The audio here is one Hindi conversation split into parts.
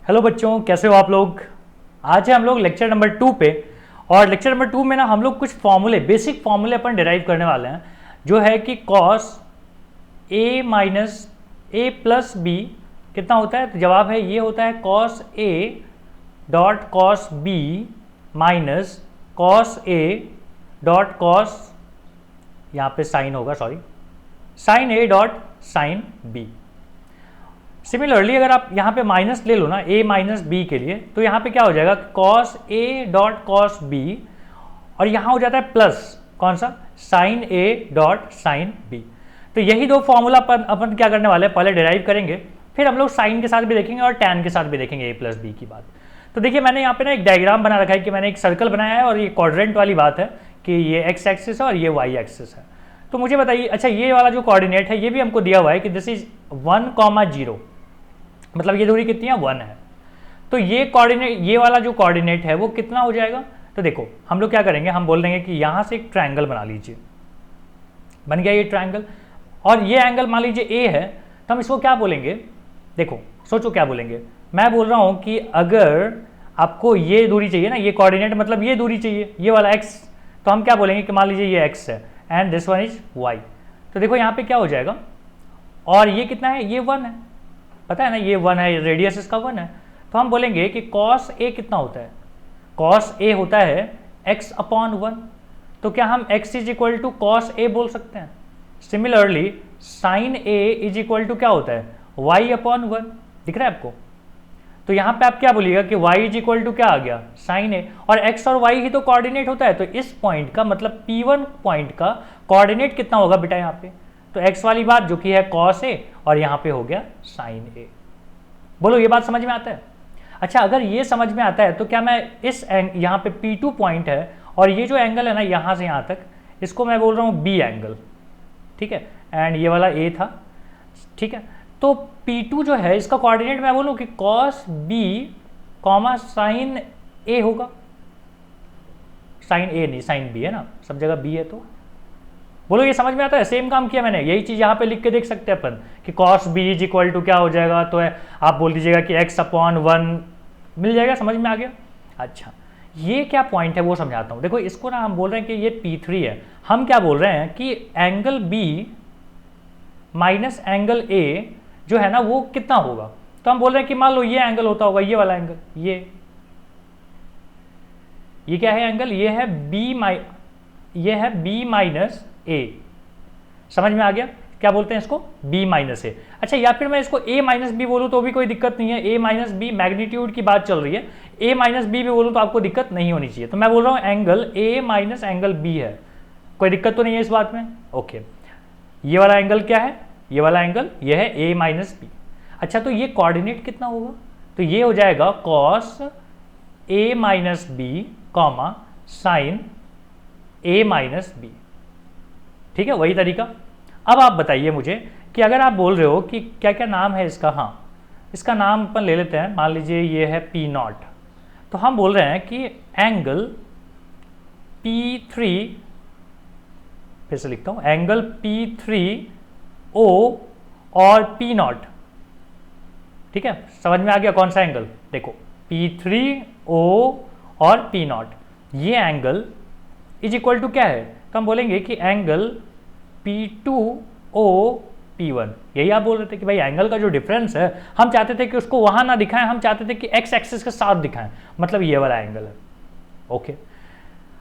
हेलो बच्चों, कैसे हो आप लोग। आज है हम लोग लेक्चर नंबर 2 पे। और लेक्चर नंबर 2 में ना हम लोग कुछ फॉर्मूले, बेसिक फॉर्मूले अपन डिराइव करने वाले हैं, जो है कि cos A minus A plus B कितना होता है। तो जवाब है ये होता है cos A dot cos B minus cos A dot cos, यहाँ पे साइन होगा, sorry, sine A dot sine B. Similarly अगर आप यहाँ पे माइनस ले लो ना a माइनस बी के लिए, तो यहाँ पे क्या हो जाएगा cos a dot cos B, और यहाँ हो जाता है प्लस कौन सा, sine a dot sine B. तो यही दो फॉर्मूला अपन क्या करने वाले हैं, पहले डिराइव करेंगे, फिर हम लोग साइन के साथ भी देखेंगे और टैन के साथ भी देखेंगे a प्लस बी की बात। तो देखिए मैंने यहाँ पे ना एक डायग्राम बना रखा है कि मैंने एक सर्कल बनाया है और ये क्वाड्रेंट वाली बात है कि ये एक्स एक्सिस है और ये वाई एक्सिस है। तो मुझे बताइए, अच्छा ये वाला जो कोऑर्डिनेट है ये भी हमको दिया हुआ है कि दिस इज 1,0, मतलब ये दूरी कितनी है 1 है। तो ये कोऑर्डिनेट, ये वाला जो कोऑर्डिनेट है वो कितना हो जाएगा। तो देखो हम लोग क्या करेंगे, हम बोल देंगे कि यहाँ से एक ट्रायंगल बना लीजिए, बन गया ये ट्रायंगल, और ये एंगल मान लीजिए ए है, तो हम इसको क्या बोलेंगे, देखो सोचो क्या बोलेंगे। मैं बोल रहा हूँ कि अगर आपको ये दूरी चाहिए ना, ये कोऑर्डिनेट मतलब ये दूरी चाहिए, ये वाला एक्स, तो हम क्या बोलेंगे कि मान लीजिए ये एक्स है and this one is Y. तो देखो यहाँ पे क्या हो जाएगा, और ये कितना है, ये 1 है, पता है ना, ये 1 है, रेडियस इसका 1 है। तो हम बोलेंगे कि कॉस ए कितना होता है, कॉस ए होता है x अपॉन 1। तो क्या हम x is equal to cos A बोल सकते हैं। Similarly sine A is equal to क्या होता है, y अपॉन 1, दिख रहा है आपको। तो यहाँ पे आप क्या बोलिएगा कि y इज इक्वल टू क्या आ गया, साइन ए, और x और y ही तो कोऑर्डिनेट होता है। तो इस पॉइंट का मतलब P1 पॉइंट का कोऑर्डिनेट कितना होगा बेटा यहाँ पे, तो x वाली बात जो कि है कॉस ए, और यहाँ पे हो गया साइन ए। बोलो ये बात समझ में आता है। अच्छा अगर ये समझ में आता है तो क्या मैं इस यहाँ पे P2 पॉइंट है और ये जो एंगल है ना यहाँ से यहाँ तक, इसको मैं बोल रहा हूँ B एंगल, ठीक है, एंड ये वाला A था, ठीक है। तो P2 जो है इसका कोऑर्डिनेट मैं बोलूँ कि cos B comma sine A होगा, साइन A नहीं साइन B है ना, सब जगह B है। तो बोलो ये समझ में आता है। सेम काम किया मैंने, यही चीज यहाँ पे लिख के देख सकते हैं अपन कि cos B is equal to क्या हो जाएगा, तो आप बोल दीजिएगा कि x अपॉन 1 मिल जाएगा, समझ में आ गया। अच्छा ये क्या पॉइंट है वो समझाता हूँ। देखो इसको ना हम बोल रहे हैं कि ये P3 है, हम क्या बोल रहे हैं कि angle B minus angle A जो है ना वो कितना होगा। तो हम बोल रहे हैं कि मान लो ये एंगल होता होगा, ये वाला एंगल, ये क्या है एंगल, ये है B माइनस ए, समझ में आ गया, क्या बोलते हैं इसको, B माइनस ए। अच्छा या फिर मैं इसको A माइनस बी बोलूँ तो भी कोई दिक्कत नहीं है, A माइनस बी मैग्नीट्यूड की बात चल रही है, A माइनस बी भी बोलूँ तो आपको दिक्कत नहीं होनी चाहिए। तो मैं बोल रहा हूँ angle A minus angle B है, कोई दिक्कत तो नहीं है इस बात में। ओके ये वाला एंगल क्या है, ये वाला एंगल ये है A माइनस बी। अच्छा तो ये कोऑर्डिनेट कितना होगा, तो ये हो जाएगा cos A minus B comma sine A minus B, ठीक है, वही तरीका। अब आप बताइए मुझे कि अगर आप बोल रहे हो कि क्या क्या नाम है इसका, हाँ इसका नाम अपन ले लेते हैं, मान लीजिए ये है P0, तो हम बोल रहे हैं कि एंगल P3, फिर से लिखता हूं, एंगल P3O और P0, ठीक है, समझ में आ गया कौन सा एंगल। देखो P3O और P0, ये एंगल इज इक्वल टू क्या है, तो हम बोलेंगे कि एंगल P2O P1। यही आप बोल रहे थे कि भाई एंगल का जो डिफरेंस है हम चाहते थे कि उसको वहां ना दिखाएं, हम चाहते थे कि एक्स एक्सिस के साथ दिखाएं, मतलब ये वाला एंगल है। ओके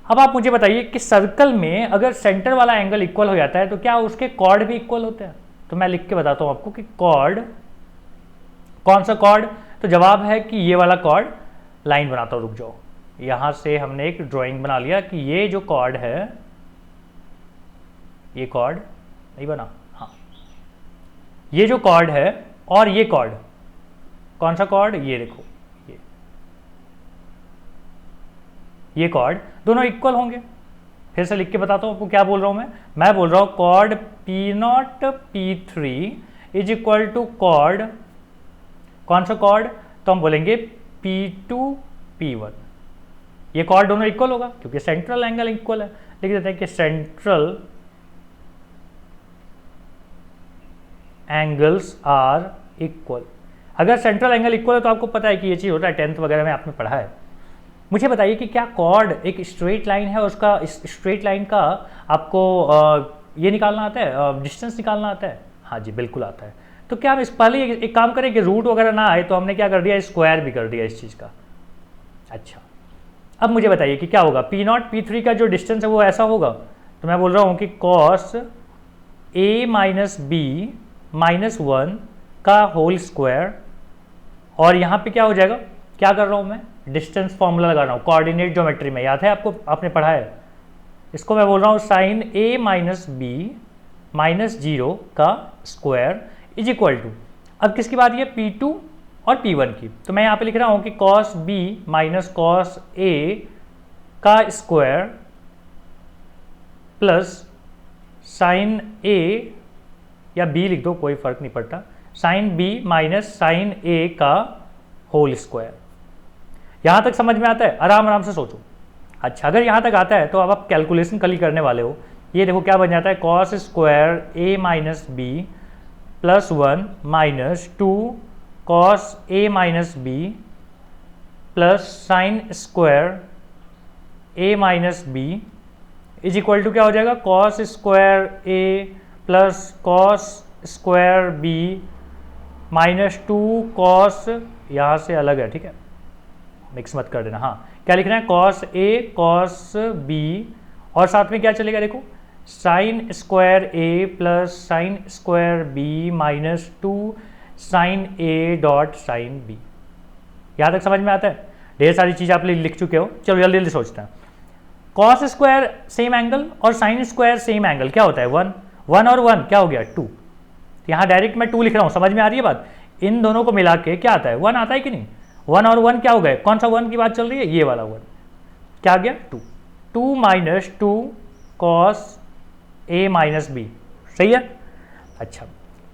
अब आप मुझे बताइए कि सर्कल में अगर सेंटर वाला एंगल इक्वल हो जाता है तो क्या उसके कॉर्ड भी इक्वल होते हैं। तो मैं लिख के बताता हूं आपको कि कॉर्ड, कौन सा कॉर्ड, तो जवाब है कि ये वाला कॉर्ड। लाइन बनाता हूं, रुक जाओ, यहां से हमने एक ड्राइंग बना लिया कि ये जो कॉर्ड है, ये कॉर्ड नहीं बना, हाँ ये जो कॉर्ड है और ये कॉर्ड, कौन सा कॉर्ड, ये देखो ये कॉर्ड दोनों इक्वल होंगे। फिर से लिख के बताता हूं आपको क्या बोल रहा हूं मैं बोल रहा हूं chord P0 P3 is equal to chord, कौन सा कॉर्ड, तो हम बोलेंगे P2 P1। ये कॉर्ड दोनों इक्वल होगा क्योंकि सेंट्रल एंगल इक्वल है। लिख देते हैं कि सेंट्रल एंगल्स आर इक्वल। अगर सेंट्रल एंगल इक्वल है तो आपको पता है कि ये चीज़ होता है, 10th वगैरह में आपने पढ़ा है। मुझे बताइए कि क्या कॉर्ड एक स्ट्रेट लाइन है, उसका स्ट्रेट लाइन का आपको ये निकालना आता है, डिस्टेंस निकालना आता है? हाँ जी, बिल्कुल आता है। तो क्या हम इस पहले एक काम करें कि रूट वगैरह ना आए तो हमने क्या कर दिया, स्क्वायर भी कर दिया इस चीज़ का। अच्छा, अब मुझे बताइए कि क्या होगा, P0 P3 का जो डिस्टेंस है वो ऐसा होगा। तो मैं बोल रहा हूँ कि cos A minus B minus 1 का होल स्क्वायर, और यहाँ पे क्या हो जाएगा, क्या कर रहा हूँ मैं, डिस्टेंस फॉर्मूला लगा रहा हूँ कोऑर्डिनेट ज्योमेट्री में, याद है आपको, आपने पढ़ा है इसको। मैं बोल रहा हूँ sine A minus B minus 0 का स्क्वायर इज इक्वल टू, अब किसकी बात है, P2 और P1 की। तो मैं यहाँ पे लिख रहा हूँ कि cos B minus cos A का स्क्वायर प्लस साइन A या B लिख दो, कोई फर्क नहीं पड़ता, sine B minus sine A का होल स्क्वायर। यहाँ तक समझ में आता है? आराम आराम से सोचो। अच्छा, अगर यहाँ तक आता है तो अब आप कैलकुलेशन कल ही करने वाले हो। ये देखो क्या बन जाता है, cos square A minus B plus 1 minus 2 cos A minus B plus sine square A minus B is equal to क्या हो जाएगा, cos square A plus cos square B minus 2 cos, यहाँ से अलग है, ठीक है, मिक्स मत कर देना। हाँ, क्या लिखना है, कॉस A कॉस B, और साथ में क्या चलेगा, देखो sine square A plus sine square B minus 2 sine A dot sine B। यहाँ तक समझ में आता है? ढेर सारी चीज़ आप लिख चुके हो। चलो जल्दी जल्दी सोचते हैं। कॉस स्क्वायर सेम एंगल और साइन स्क्वायर सेम एंगल क्या होता है, 1 1 और 1 क्या हो गया, 2। यहाँ डायरेक्ट मैं 2 लिख रहा हूँ, समझ में आ रही है बात? इन दोनों को मिला के क्या आता है, 1 आता है कि नहीं? 1 और 1 क्या हो गए, कौन सा 1 की बात चल रही है, ये वाला 1, क्या आ गया, 2। 2 minus 2 cos A minus B, सही है। अच्छा,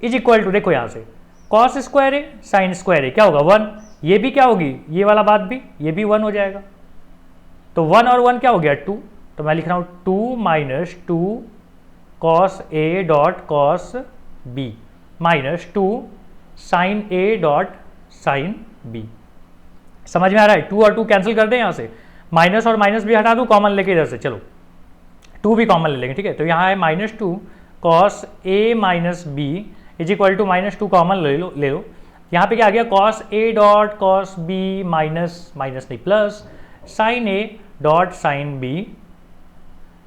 इज इक्वल टू, देखो यहाँ से cos square A sine square A क्या होगा, 1, ये भी क्या होगी, ये वाला बात भी, ये भी 1 हो जाएगा। तो 1 और 1 क्या हो गया, 2। तो मैं लिख रहा हूँ 2 minus 2 cos A dot cos B minus 2 sine A dot sine B। समझ में आ रहा है? 2 और 2 कैंसिल कर दें, यहाँ से माइनस और माइनस भी हटा दूँ, कॉमन लेके इधर से, चलो 2 भी कॉमन ले लेंगे, ठीक है। तो यहाँ है minus 2 cos A minus B is equal to minus 2 common ले लो। यहाँ पे क्या आ गया, cos A dot cos B minus minus नहीं plus sine A dot sine B।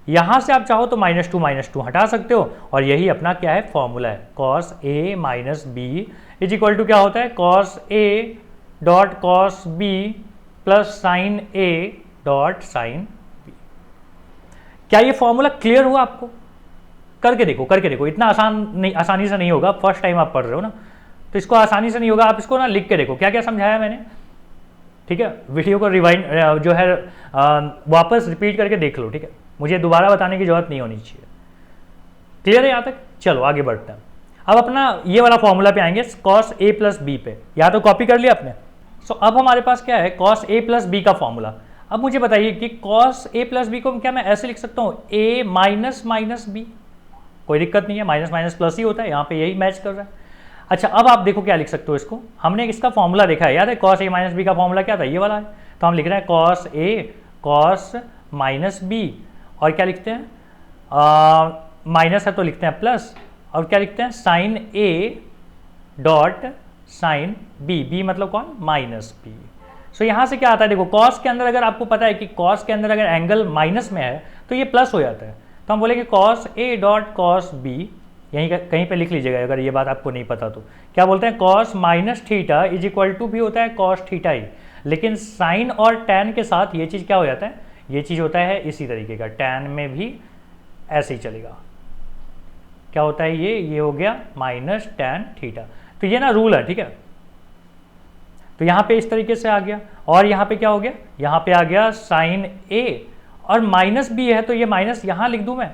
यहाँ से आप चाहो तो माइनस टू हटा सकते हो, और यही अपना क्या है, फॉर्मूला है, cos A minus B is equal to क्या होता है, cos A dot cos B plus sine A dot sine B। क्या ये फॉर्मूला क्लियर हुआ आपको? करके देखो, इतना आसानी से नहीं होगा, फर्स्ट टाइम आप पढ़ रहे हो ना, तो इसको आसानी से नहीं होगा। आप इसको ना लिख के देखो क्या क्या समझाया मैंने, ठीक है। वीडियो को रिवाइंड जो है वापस रिपीट करके देख लो, ठीक है, मुझे दोबारा बताने की जरूरत नहीं होनी चाहिए। क्लियर है यहाँ तक? चलो आगे बढ़ते हैं। अब अपना ये वाला फॉर्मूला पे आएंगे, कॉस A प्लस बी पे, या तो कॉपी कर लिया आपने। सो अब हमारे पास क्या है, कॉस A प्लस बी का फॉर्मूला। अब मुझे बताइए कि कॉस A प्लस बी को क्या मैं ऐसे लिख सकता हूँ, A माइनस माइनस बी, कोई दिक्कत नहीं है, माइनस माइनस प्लस ही होता है, यहाँ पे यही मैच कर रहा है। अच्छा, अब आप देखो क्या लिख सकते हो इसको, हमने इसका फॉर्मूला देखा है, याद है कॉस A माइनस बी का फॉर्मूला क्या था, ये वाला है। तो हम लिख रहे हैं cos A cos minus B, और क्या लिखते हैं, माइनस है तो लिखते हैं प्लस, और क्या लिखते हैं, sine A dot sine B, B मतलब कौन, माइनस B। सो यहाँ से क्या आता है, देखो कॉस के अंदर अगर आपको पता है कि कॉस के अंदर अगर एंगल माइनस में है तो ये प्लस हो जाता है, तो हम बोलेंगे cos A dot cos B, यहीं कहीं पे लिख लीजिएगा अगर ये बात आपको नहीं पता तो। क्या बोलते हैं, cos minus theta is equal to भी होता है कॉस थीटा ही, लेकिन साइन और टैन के साथ ये चीज़ क्या हो जाता है, ये चीज़ होता है इसी तरीके का, टैन में भी ऐसे ही चलेगा। क्या होता है ये हो गया माइनस टैन थीटा। तो ये ना रूल है, ठीक है। तो यहाँ पे इस तरीके से आ गया, और यहाँ पे क्या हो गया, यहाँ पे आ गया साइन A, और माइनस B है तो ये माइनस यहाँ लिख दूँ मैं,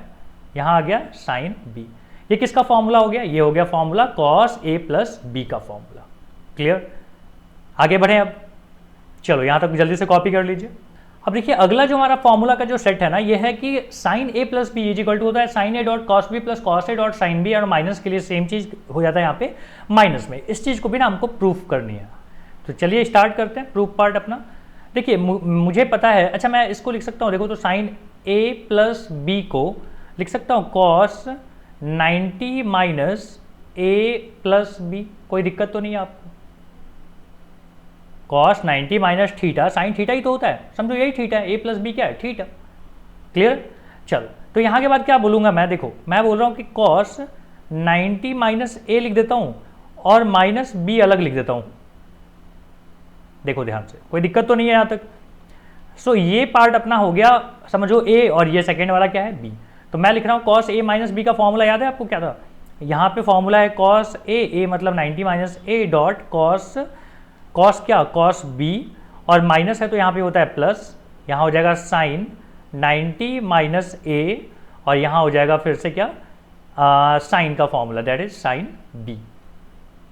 यहाँ आ गया साइन B। ये किसका फॉर्मूला हो गया, ये हो गया formula cos A plus B का फॉर्मूला। क्लियर? आगे बढ़े अब, चलो यहाँ तक जल्दी से कॉपी कर लीजिए। अब देखिए अगला जो हमारा फॉर्मूला का जो सेट है ना, ये है कि sine A plus B is equal to होता है sine A dot cos B plus cos A dot sine B, और माइनस के लिए सेम चीज हो जाता है यहाँ पे माइनस में। इस चीज को भी ना हमको प्रूफ करनी है। तो चलिए स्टार्ट करते हैं प्रूफ पार्ट अपना। देखिए मुझे पता है, अच्छा मैं इसको लिख सकता हूँ, देखो तो साइन ए प्लस बी को लिख सकता हूँ cos 90 minus A plus B. कोई दिक्कत तो नहीं है आपको? Cos 90 minus theta, sine theta ही तो होता है, समझो यही थीटा है, ए प्लस बी क्या है? थीटा। क्लियर? चलो तो यहाँ के बाद क्या बोलूँगा मैं, देखो मैं बोल रहा हूँ कि कॉस 90 माइनस ए लिख देता हूँ और माइनस बी अलग लिख देता हूँ। देखो ध्यान से, कोई दिक्कत तो नहीं है यहाँ तक? सो ये पार्ट अपना हो गया, समझो ए, और ये सेकेंड वाला क्या है? बी। तो मैं लिख रहा हूँ कॉस ए माइनस बी का फॉर्मूला याद है आपको क्या था? यहाँ पे फॉर्मूला है कॉस ए मतलब 90 माइनस ए डॉट कॉस, कॉस क्या? कॉस बी, और माइनस है तो यहाँ पे होता है प्लस, यहाँ हो जाएगा साइन 90 माइनस ए, और यहाँ हो जाएगा फिर से क्या? साइन का formula, that is sine B.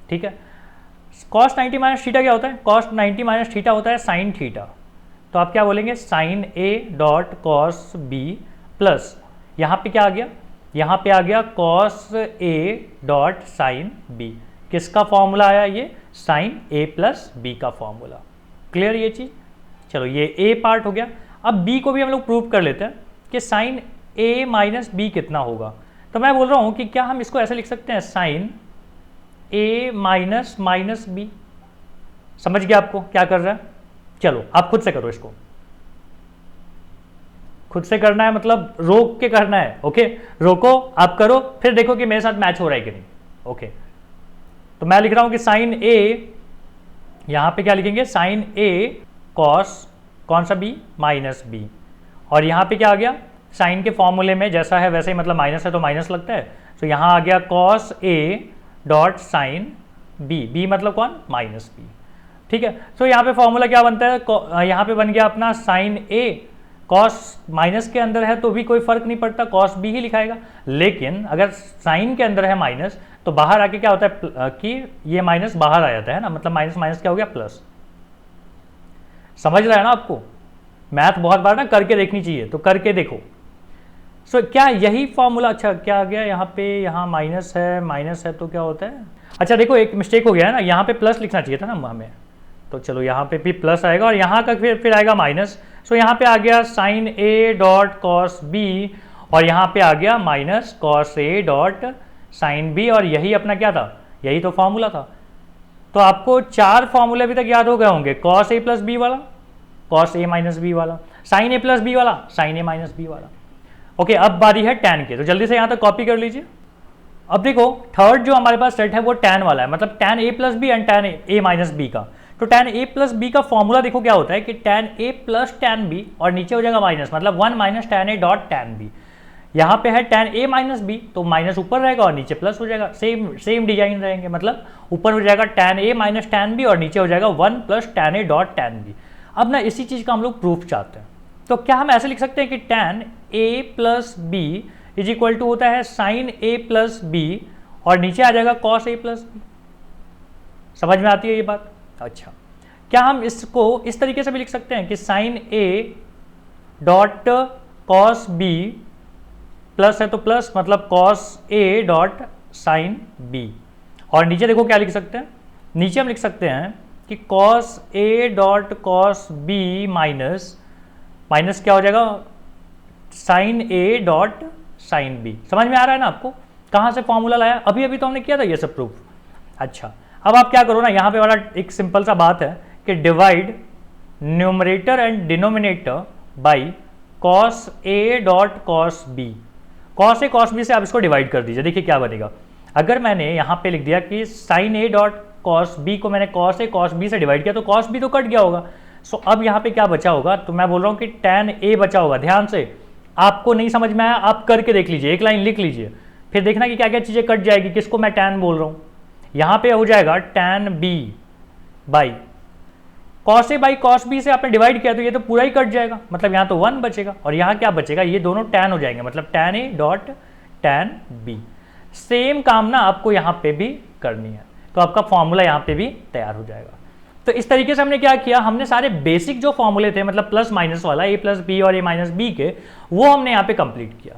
ठीक है। कॉस 90 माइनस थीटा क्या होता है? कॉस 90 माइनस थीटा होता है साइन थीटा। तो आप क्या बोलेंगे? Sine A dot cos B plus, यहाँ पे क्या आ गया? यहाँ पे आ गया cos A dot sine B. किसका फॉर्मूला आया? ये साइन ए प्लस बी का फॉर्मूला। क्लियर ये चीज? चलो ये ए पार्ट हो गया। अब बी को भी हम लोग प्रूव कर लेते हैं कि साइन ए माइनस बी कितना होगा। तो मैं बोल रहा हूँ कि क्या हम इसको ऐसे लिख सकते हैं, साइन ए माइनस माइनस बी। समझ गया आपको क्या कर रहा है? चलो आप खुद से करो इसको, खुद से करना है मतलब रोक के करना है। ओके, रोको, आप करो, फिर देखो कि मेरे साथ मैच हो रहा है कि नहीं। ओके, तो मैं लिख रहा हूं कि साइन ए, यहां पे क्या लिखेंगे? साइन ए कॉस कौन सा? बी माइनस बी, और यहां पे क्या आ गया? साइन के फॉर्मूले में जैसा है वैसे ही, मतलब माइनस है तो माइनस लगता है, तो यहां आ गया cos A dot sine B. B मतलब कौन? Minus B. ठीक है। तो यहाँ पे फॉर्मूला क्या बनता है? यहाँ पे बन गया अपना साइन ए, कॉस माइनस के अंदर है तो भी कोई फर्क नहीं पड़ता, कॉस बी ही लिखाएगा। लेकिन अगर साइन के अंदर है माइनस, तो बाहर आके क्या होता है कि ये माइनस बाहर आ जाता है ना, मतलब माइनस माइनस क्या हो गया? प्लस। समझ रहा है ना आपको? मैथ बहुत बार ना करके देखनी चाहिए, तो करके देखो। सो क्या यही फॉर्मूला? अच्छा क्या आ गया यहाँ पे? यहाँ माइनस है, माइनस है तो क्या होता है? अच्छा देखो एक मिस्टेक हो गया है ना, यहाँ पे प्लस लिखना चाहिए था ना हमें, तो चलो यहाँ पे भी प्लस आएगा और यहाँ का फिर आएगा माइनस। सो यहाँ पे आ गया sine A dot cos B, और यहाँ पे आ गया minus cos A dot sine B, और यही अपना क्या था? यही तो फॉर्मूला था। तो आपको 4 फॉर्मूले अभी तक याद हो गए होंगे। कॉस ए प्लस बी वाला, कॉस ए माइनस बी वाला, साइन ए प्लस बी वाला, साइन ए माइनस बी वाला। ओके, अब बारी है टैन के, तो जल्दी से यहाँ तक कॉपी कर लीजिए। अब देखो थर्ड जो हमारे पास सेट है वो टैन वाला है, मतलब tan A plus B and tan A minus B का। तो टैन ए प्लस बी का फॉर्मूला देखो क्या होता है कि tan A plus tan B, और नीचे हो जाएगा माइनस, मतलब 1 minus tan A dot tan B. यहाँ पे है टैन ए माइनस बी, तो माइनस ऊपर रहेगा और नीचे प्लस हो जाएगा। सेम डिजाइन रहेंगे, मतलब ऊपर हो जाएगा tan A minus tan B और नीचे हो जाएगा 1 plus tan A dot tan B. अब ना इसी चीज़ का हम लोग प्रूफ चाहते हैं, तो क्या हम ऐसे लिख सकते हैं कि tan A plus B is equal to होता है साइन ए प्लस बी, और नीचे आ जाएगा कॉस ए प्लस बी। समझ में आती है ये बात? अच्छा, क्या हम इसको इस तरीके से भी लिख सकते हैं कि sine A dot cos B, plus है तो प्लस मतलब cos A dot sine B, और नीचे देखो क्या लिख सकते हैं? नीचे हम लिख सकते हैं कि cos A dot cos B minus, minus क्या हो जाएगा? Sine A dot sine B. समझ में आ रहा है ना आपको? कहाँ से फॉर्मूला लाया? अभी अभी तो हमने किया था ये सब प्रूफ। अच्छा, अब आप क्या करो ना, यहाँ पे वाला एक सिंपल सा बात है कि divide numerator and denominator by cos A dot cos B. Cos A cos B से आप इसको डिवाइड कर दीजिए, देखिए क्या बनेगा। अगर मैंने यहाँ पे लिख दिया कि sine A dot cos B को मैंने कॉस ए कॉस बी से डिवाइड किया, तो कॉस बी तो कट गया होगा। सो अब यहाँ पे क्या बचा होगा? तो मैं बोल रहा हूँ कि टैन ए बचा होगा। ध्यान से, आपको नहीं समझ में आया आप करके देख लीजिए, एक लाइन लिख लीजिए, फिर देखना कि क्या क्या चीज़ें कट जाएगी। किसको मैं टैन बोल रहा हूँ? यहाँ पे हो जाएगा tan B by cos A by cos B से आपने डिवाइड किया, तो ये तो पूरा ही कट जाएगा, मतलब यहाँ तो 1 बचेगा, और यहाँ क्या बचेगा? ये दोनों टैन हो जाएंगे, मतलब tan A dot tan B. Same काम ना आपको यहाँ पे भी करनी है, तो आपका फॉर्मूला यहाँ पे भी तैयार हो जाएगा। तो इस तरीके से हमने क्या किया, हमने सारे बेसिक जो फॉर्मूले थे मतलब प्लस माइनस वाला, ए प्लस बी और ए माइनस बी के, वो हमने यहाँ पे कंप्लीट किया।